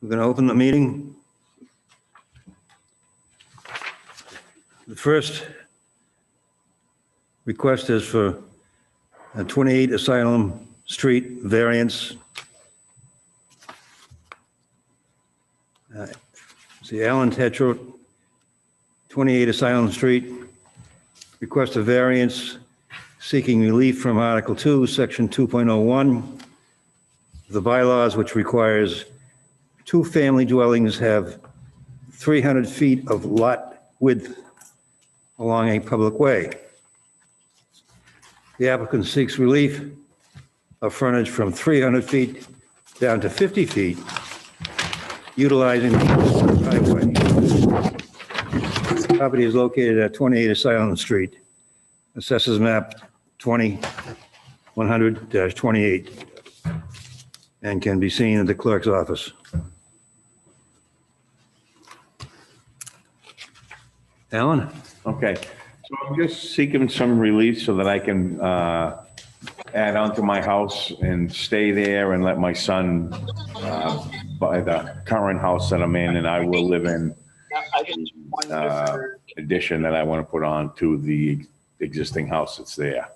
We're going to open the meeting. The first request is for 28 Asylum Street variance. See, Alan Tetro, 28 Asylum Street, request a variance seeking relief from Article 2, Section 2.01 of the bylaws, which requires two family dwellings have 300 feet of lot width along a public way. The applicant seeks relief of frontage from 300 feet down to 50 feet, utilizing the driveway. The property is located at 28 Asylum Street, Assessors Map 20-100-28, and can be seen at the clerk's office. Alan? Okay, so I'm just seeking some relief so that I can add on to my house and stay there and let my son buy the current house that I'm in, and I will live in addition that I want to put on to the existing house that's there.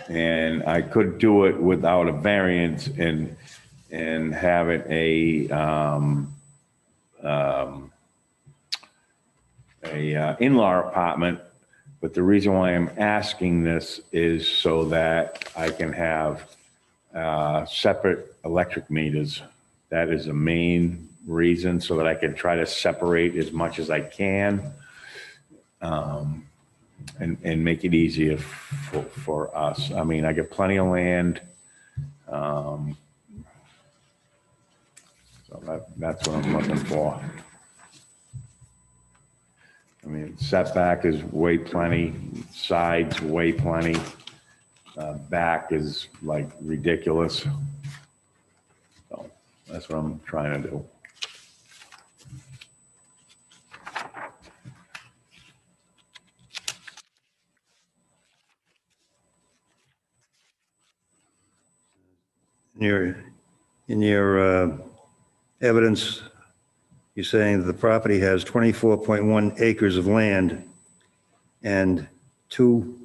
And I could do it without a variance and have it a in-law apartment, but the reason why I'm asking this is so that I can have separate electric meters. That is the main reason, so that I can try to separate as much as I can and make it easier for us. I mean, I get plenty of land. So that's what I'm looking for. I mean, setback is way plenty, sides way plenty, back is like ridiculous. So that's what I'm trying to do. In your evidence, you're saying that the property has 24.1 acres of land and two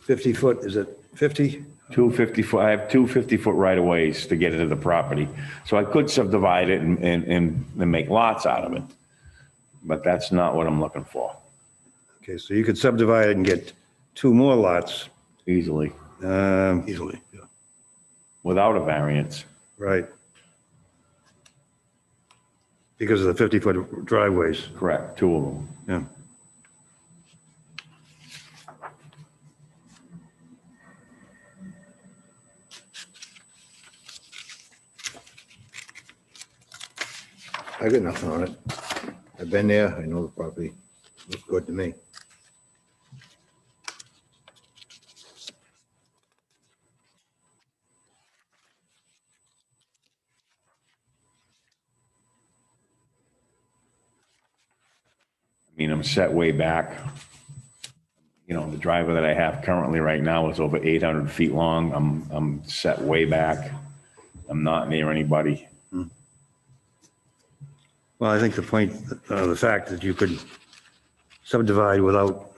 50-foot, is it 50? 250-foot, I have 250-foot right-of-ways to get into the property. So I could subdivide it and make lots out of it, but that's not what I'm looking for. Okay, so you could subdivide it and get two more lots. Easily, Easily, yeah. without a variance. Right. Because of the 50-foot driveways, Correct, two of them. yeah. I got nothing on it. I've been there. I know the property. Looks good to me. I mean, I'm set way back. You know, the driver that I have currently right now is over 800 feet long. I'm set way back. I'm not near anybody. Well, I think the point, the fact that you could subdivide without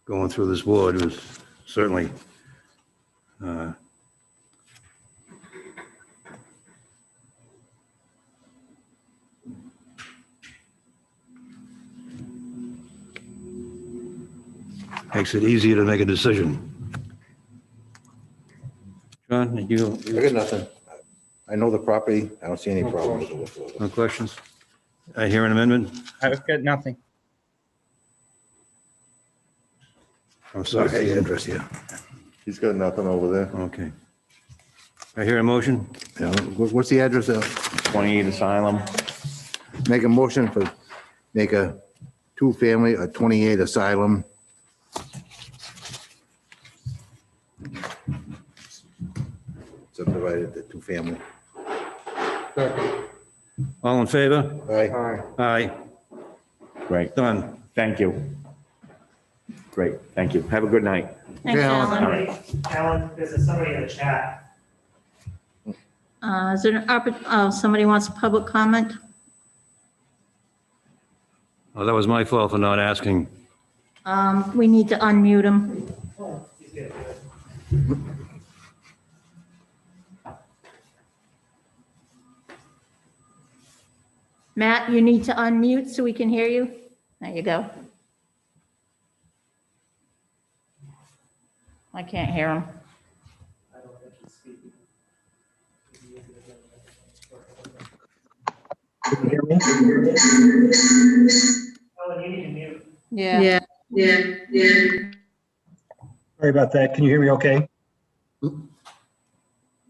going through this board was certainly makes it easier to make a decision. John, did you, I got nothing. I know the property. I don't see any problems with it. no questions? I hear an amendment. I've got nothing. I'm sorry. Okay, address here. He's got nothing over there. Okay. I hear a motion. Yeah, what's the address of? 28 Asylum. Make a motion for, make a two-family, a 28 Asylum. Subdivided to two-family. All in favor? Aye. Aye. Great, Done. thank you. Great, thank you. Have a good night. Thanks, Okay, Alan. Alan. Alan, there's somebody in the chat Is there somebody wants public comment? Oh, that was my fault for not asking. We need to unmute him. Matt, you need to unmute so we can hear you. There you go. I can't hear him. Can you hear me? Yeah. Sorry about that. Can you hear me okay?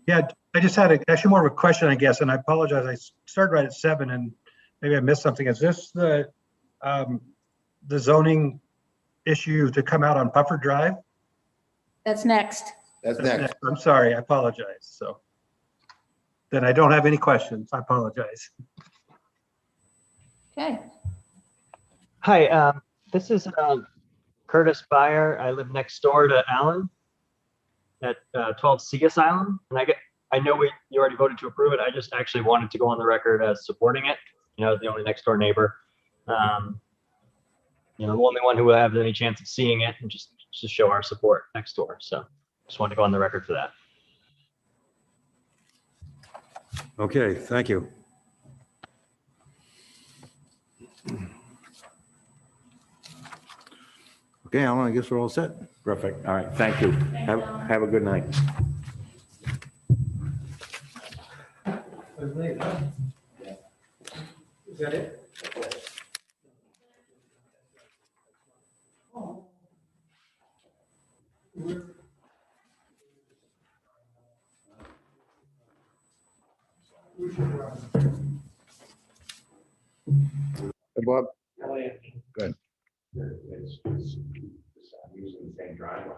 Yeah, I just had actually more of a question, I guess, and I apologize. I started right at 7 and maybe I missed something. Is this the zoning issue to come out on Puffer Drive? That's next. That's next. I'm sorry, I apologize. So then I don't have any questions. I apologize. Okay. Hi, this is Curtis Byer. I live next door to Alan at 12 C Asylum. And I know you already voted to approve it. I just actually wanted to go on the record as supporting it. The only next door neighbor. The only one who will have any chance of seeing it, and just to show our support next door. So just wanted to go on the record for that. Okay, thank you. Okay, Alan, I guess we're all set. Perfect. All right, thank you. Have a good night. Is that it? Hey, Bob. I'm using the same driveway.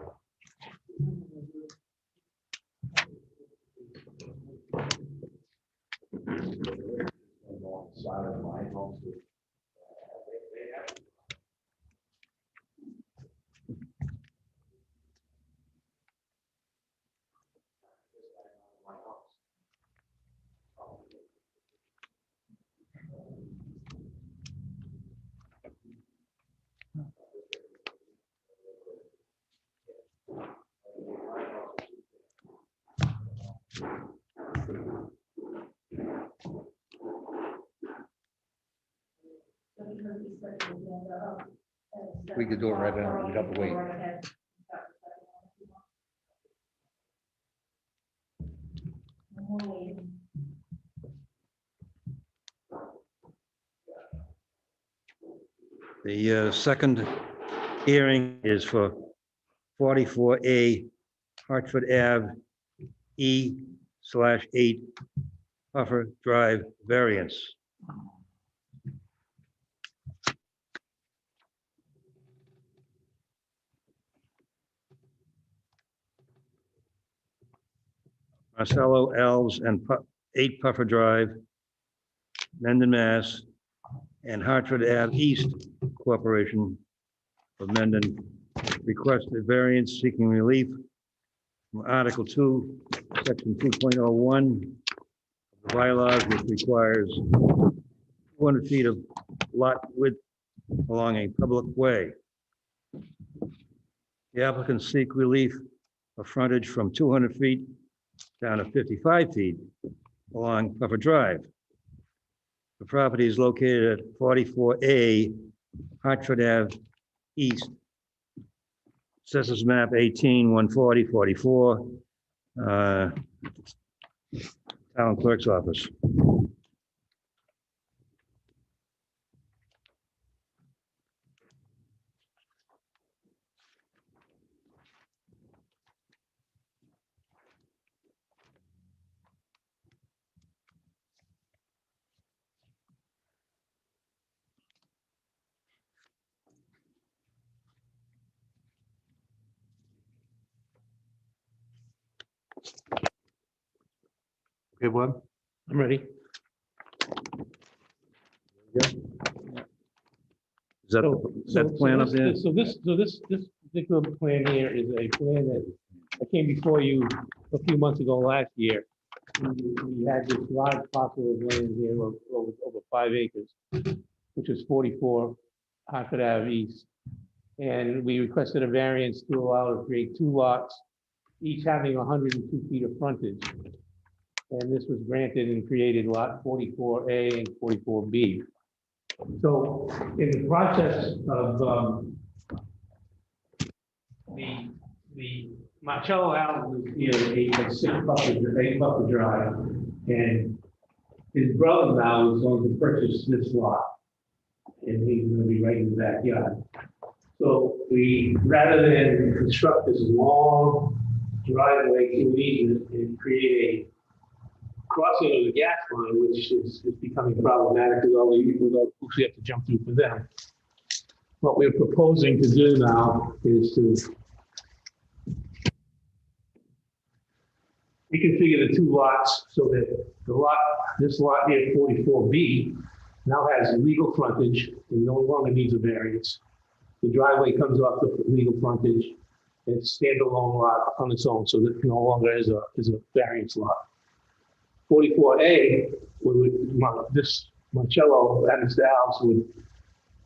Side of my home. We could do it right now. We'd have to wait. The second hearing is for 44A Hartford Ave E/8 Puffer Drive variance. Marcello Elves and 8 Puffer Drive, Mendon, Mass. And Hartford Ave East Corporation of Mendon requested variance seeking relief from Article 2, Section 2.01 of the bylaws, which requires 200 feet of lot width along a public way. The applicants seek relief of frontage from 200 feet down to 55 feet along Puffer Drive. The property is located at 44A Hartford Ave East. Assessors map 18, 140, 44. Town clerk's office. Okay, Bob? I'm ready. Is that the plan up there? So this particular plan here is a plan that I came before you a few months ago last year. we had this large parcel of land here of over 5 acres, which is 44 Hartford Ave East. And we requested a variance to allow to create 2 lots, each having 102 feet of frontage. And this was granted and created lot 44A and 44B. So in the process of the Marcello Allen was here, a 6-buffer drive, and his brother now is going to purchase this lot, and he's going to be right in the backyard. So we, rather than construct this long driveway to an easement and create a crossing of the gas line, which is becoming problematic with all the hoops we have to jump through for them. What we're proposing to do now is to reconfigure the 2 lots so that this lot here, 44B, now has legal frontage and no longer needs a variance. The driveway comes off the legal frontage. It's standalone lot on its own, so that it no longer is a variance lot. 44A, this Marcello and his house would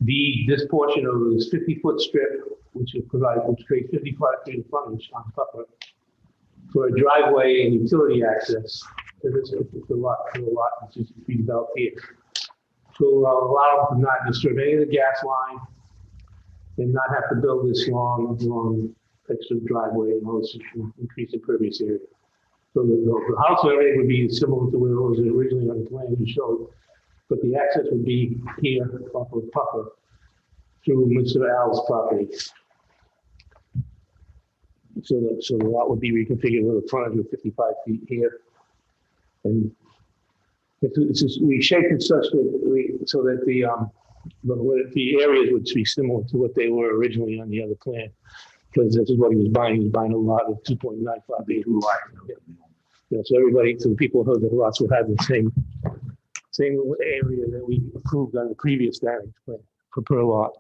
deed this portion of this 50-foot strip, which creates 55 feet of frontage on Puffer, for a driveway and utility access to this lot, which is being developed here. To allow them to not disturb any of the gas line and not have to build this long extra driveway and also increase impervious area. So the house area would be similar to where it was originally on the plan you showed, but the access would be here off of Puffer through Mr. Al's property. So the lot would be reconfigured with a frontage of 55 feet here. And we shaped it such that so that the areas would be similar to what they were originally on the other plan. Because this is what he was buying. He was buying a lot of 2.95 acres wide. Yeah, so the people who heard the lots will have the same area that we approved on the previous variance plan per lot.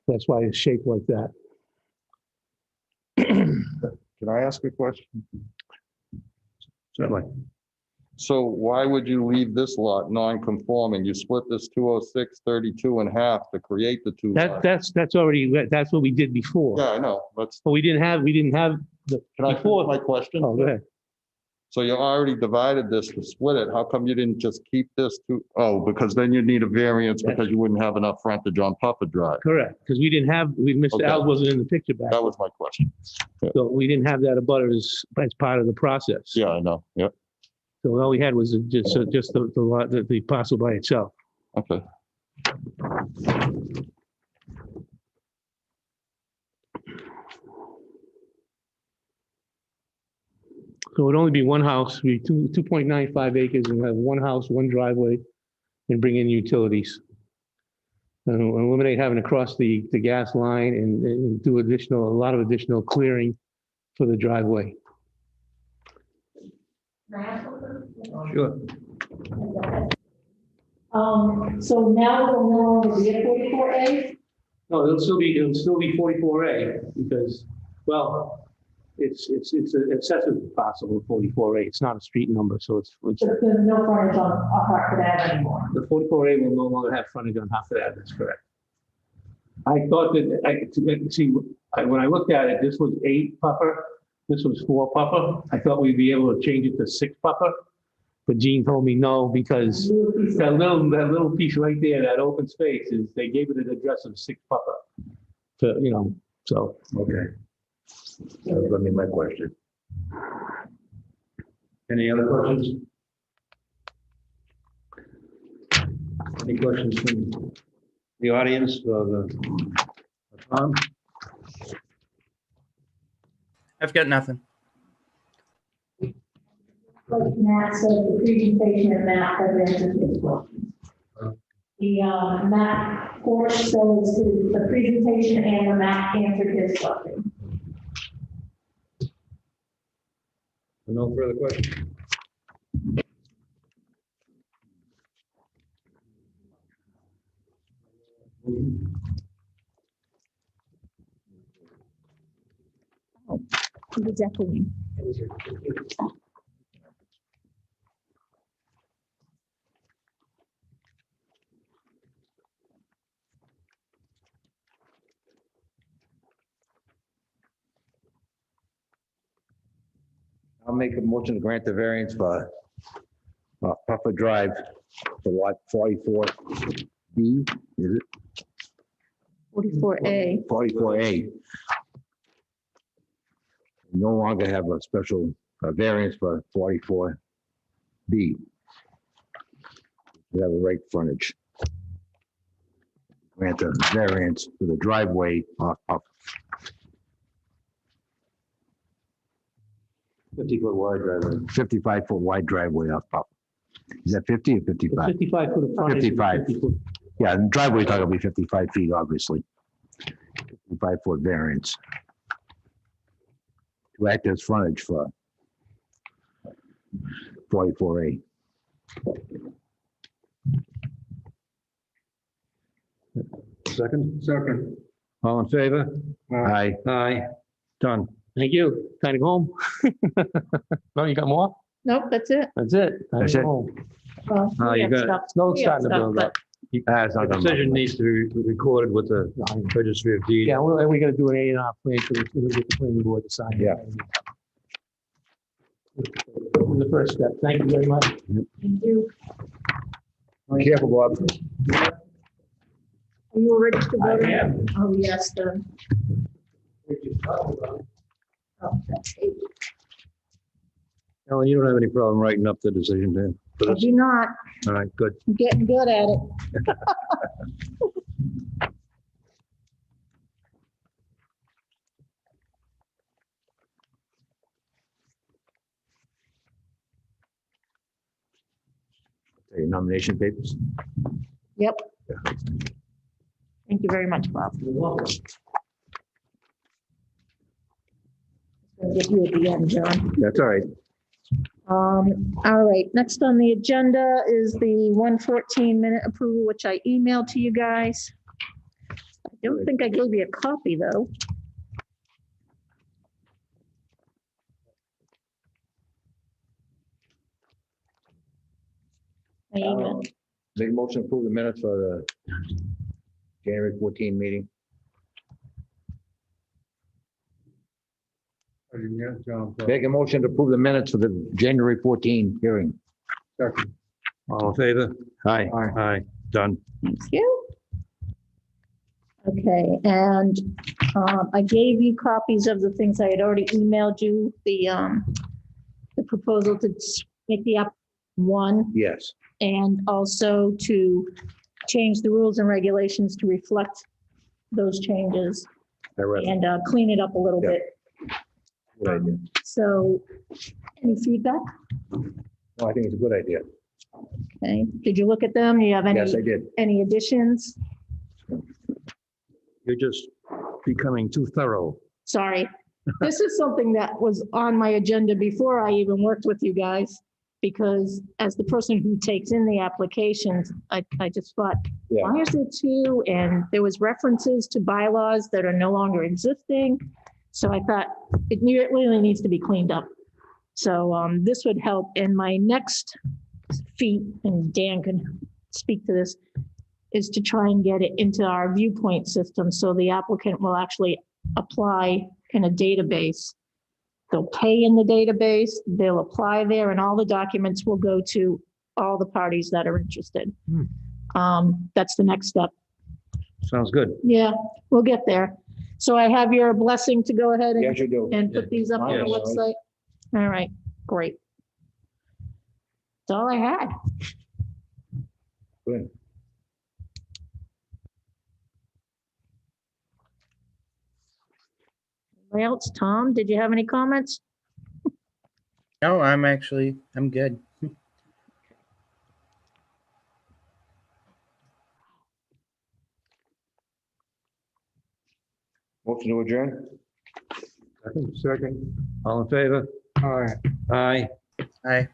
That's why it's shaped like that. Can I ask a question? Certainly. So why would you leave this lot non-conforming? You split this 206, 32 in half to create the 2 lots. That's what we did before. Yeah, I know. But But we didn't have the can I before. finish my question? Oh, go ahead. So you already divided this to split it. How come you didn't just keep this to, because then you'd need a variance because you wouldn't have enough frontage on Puffer Drive. Correct, because Mr. Okay. Al wasn't in the picture back That then. was my question. So we didn't have that abutter as part of the process. Yeah, I know. Yep. So all we had was just the lot, the parcel by itself. Okay. So it would only be one house, we 2.95 acres, and we'll have one house, one driveway, and bring in utilities. And we'll eliminate having to cross the gas line and do a lot of additional clearing for the driveway. Sure. So now we'll no longer be at 44A? No, it'll still be 44A because, well, it's an excessive parcel of 44A. It's not a street number, so it's So there's no frontage on Hartford Ave anymore? the 44A will no longer have frontage on Hartford Ave. That's correct. I thought when I looked at it, this was 8 Puffer. This was 4 Puffer. I thought we'd be able to change it to 6 Puffer. But Gene told me no, because that little piece right there, that open space they gave it an address of 6 Puffer. So. Okay. That was gonna be my question. Any other questions? Any questions from the audience or Tom? I've got nothing. Like Matt said, the presentation of Matt has answered his questions. The Matt Porch says the presentation and the Matt answered his question. No further questions? The decking. I'll make a motion to grant the variance for Puffer Drive for lot 44B, is it? 44A. 44A. No longer have a special variance for 44B. We have a right frontage. Grant a variance for the driveway off 50-foot wide driveway. 55-foot wide driveway off Puffer. Is that 50 or 55? 55 foot of frontage. 55. 50 foot. Yeah, the driveway's not gonna be 55 feet, obviously. 55-foot variance. To act as frontage for 44A. Second. All in favor? Aye. Aye. Done. Thank you. Time to go home. No, you got more? Nope, that's it. That's it. Time That's to it. go home. Well, Oh, we you have got it. stuff- Snow's we have starting to stuff, build but up. It's not The gonna decision matter. needs to be recorded with the registry of deeds. Yeah, well, we gotta do an A&R plan for the planning board to sign. Yeah. The first step. Thank you very much. Thank you. Be careful, Bob. Are you a registered I voter? am. Oh, yes, oh, that's it. Ellen, you don't have any problem writing up the decision then? I do not. All right, good. I'm getting good at it. Your nomination papers. Yep. Thank you very much, Bob. You're welcome. I'll get you at the end, John. That's all right. All right, next on the agenda is the 114-minute approval, which I emailed to you guys. I don't think I gave you a copy, though. I emailed. Make a motion to approve the minutes for the January 14 meeting. Make a motion to approve the minutes for the January 14 hearing. All in favor? Aye. Aye. Done. Thank you. Okay, and I gave you copies of the things I had already emailed you, the proposal to make the app one, Yes. and also to change the rules and regulations to reflect those changes I read it. and clean it up a little Yeah. bit. Good idea. So, any feedback? No, I think it's a good idea. Okay, did you look at them? Do you have Yes, I any, did. any additions? You're just becoming too thorough. Sorry. This is something that was on my agenda before I even worked with you guys, because as the person who takes in the applications, I just thought, Yeah. why is there two? And there was references to bylaws that are no longer existing. So I thought it really needs to be cleaned up. So this would help. And my next feat, and Dan can speak to this, is to try and get it into our viewpoint system so the applicant will actually apply in a database. They'll pay in the database, they'll apply there, and all the documents will go to all the parties that are interested. That's the next step. Sounds good. Yeah, we'll get there. So I have your blessing to go ahead Yes, you do. and put these up on the Yes. website? All right, great. That's all I had. Good. Anybody else? Tom, did you have any comments? No, I'm good. Motion to adjourn? Second. All in favor? Aye. Aye. Aye.